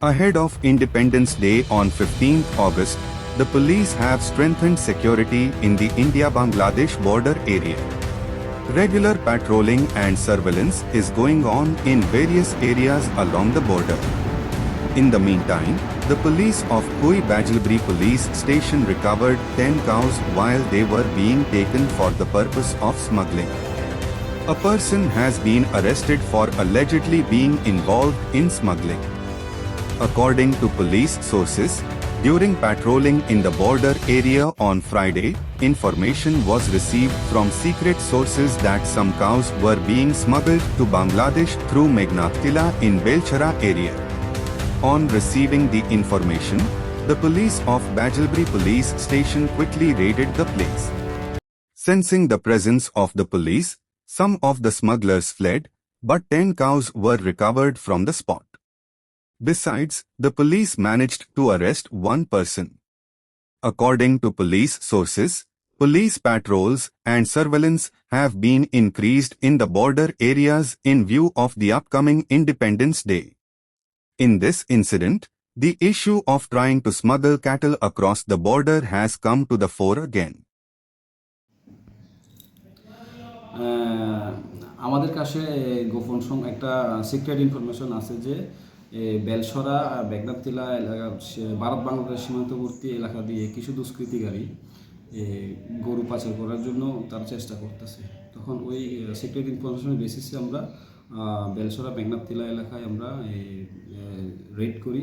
Ahead of Independence Day on 15th August, the police have strengthened security in the India-Bangladesh border area. Regular patrolling and surveillance is going on in various areas along the border. In the meantime, the police of Kui Bajlbri police station recovered 10 cows while they were being taken for the purpose of smuggling. A person has been arrested for allegedly being involved in smuggling. According to police sources, during patrolling in the border area on Friday, information was received from secret sources that some cows were being smuggled to Bangladesh through Meghnad-Tila in Belchara area. On receiving the information, the police of Bajlbri police station quickly raided the place. Sensing the presence of the police, some of the smugglers fled, but 10 cows were recovered from the spot. Besides, the police managed to arrest one person. According to police sources, police patrols and surveillance have been increased in the border areas in view of the upcoming Independence Day. In this incident, the issue of trying to smuggle cattle across the border has come to the fore again. আমাদের কাছে গোপন একটা secret information আছে যে বেলসরা মেঘনাদ-তিলা এলাকা ভারত বাংলাদেশ সীমান্তবর্তী এলাকা দিয়ে কিছু দুষ্কৃতিকারী গরু পাচার করার জন্য তার চেষ্টা করতেছে। তখন ওই সিক্রেট ইনফরমেশনের বেসিসে আমরা বেলসরা মেঘনাদ-তিলা এলাকায় আমরা রেড করি।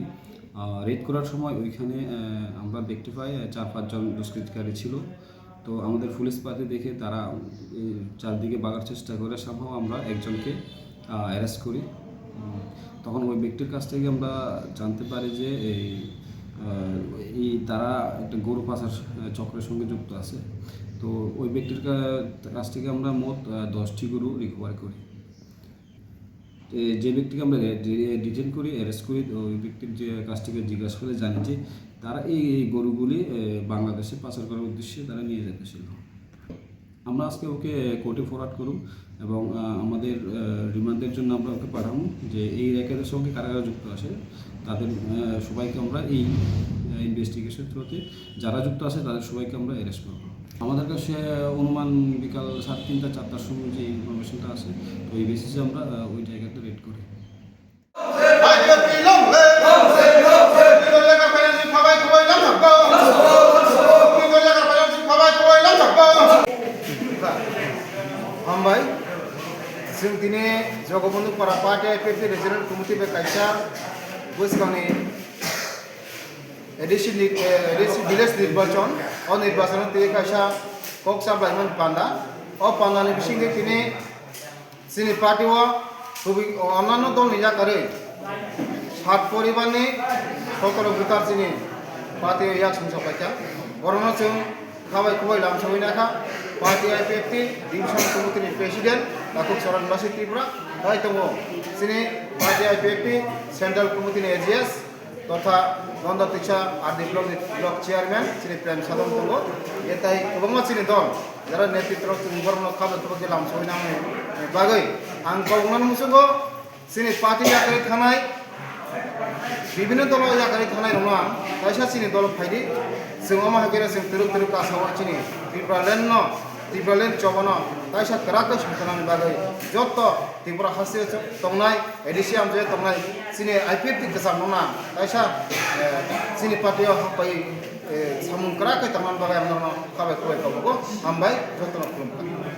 রেড করার সময় ওইখানে আমরা দেখতে পাই 4-5 জন দুষ্কৃতিকারী ছিল। তো আমাদের পুলিশ পার্টি দেখে তারা চারদিকে বাগার চেষ্টা করে সম্ভব আমরা একজনকে অ্যারেস্ট করি। তখন ওই ব্যক্তির কাছ থেকে আমরা জানতে পারি যে তারা একটা গরু পাচার চক্রের সঙ্গে যুক্ত আছে। তো ওই ব্যক্তির কাছ থেকে আমরা মোট 10টি গরু রিকভার করি। যে ব্যক্তিকে আমরা ডিটেইন করি, অ্যারেস্ট করি, ওই ব্যক্তির যে কাছ থেকে জিজ্ঞাসা করে জানি যে তারা এই গরুগুলি বাংলাদেশে পাচার করার উদ্দেশ্যে তারা নিয়ে যেতেছিল। আমরা আজকে ওকে কোর্টে ফরওয়ার্ড করুন এবং আমাদের রিমান্ডের জন্য আমরা ওকে পাঠাবো যে এই র্যাকেটের সঙ্গে কারা কারা যুক্ত আছে তাদের সবাইকে আমরা এই ইনভেস্টিগেশন থ্রুতে যারা যুক্ত আছে তাদের সবাইকে আমরা অ্যারেস্ট করব। আমাদের কাছে অনুমান বিকাল 3:30-4টার সময় যে ইনফরমেশনটা আছে তো এই বেসিসে আমরা ওই জায়গাটা রেড করি। हामबाय जों दिनै जगबन्धु पारा पार्टी आईपीएफसी रिजनल कमिटि बे कायसा गोसगावनि ভিলেজ নির্বাচন ও নির্বাচনের তিনি কায়সা কক্সা বাইমান পান্ডা ও পান্ডানি বিসিংকে তিনি চিনি পার্টি ও খুবই অন্যান্য দল নিজাকারে 7 পরিবারनि 17 ভোটার চিনি পার্টি ইয়াক সংসपायखा बरनो जों खाबाय खुबाय लामसौनाखा पार्टी आईपीएफटी डिविजन कमिटिनि प्रेसिडेंट लाकुब चरणबासी त्रिपुरा दाय दङ चिनि पार्टी आईपीएफटी सेंट्रल कमिटिनि एजिएस तथा गंदा तिक्षा आरडी ब्लक चेयरमैन चिनि प्रेम साधन दङ एताय गोबां चिनि दल যারা নেতৃত্ব বরনো खाबाय खुबाय लामसौनानै बागै आं गावनान मुसुगो चिनि पार्टी आखारि थानाय বিভিন্ন দল জায়গায় থানায় নঙা কাইসা চিনি দল ফাইদি जों माहागेरा जों तुरुक आसामाव चिनि त्रिपुरालेण्ड चबन काइसा कराकै संथानानि बागै जत त्रिपुरा हासे तंनाय एडिसि आमजे तंनाय चिनि आईपीएफटी गसाम नङा काइसा चिनि पार्टीयाव हापाय सामुन कराकै तंनानि बागै आमनो खाबाय खुबाय गावगो हामबाय जतन खुलुमबाय।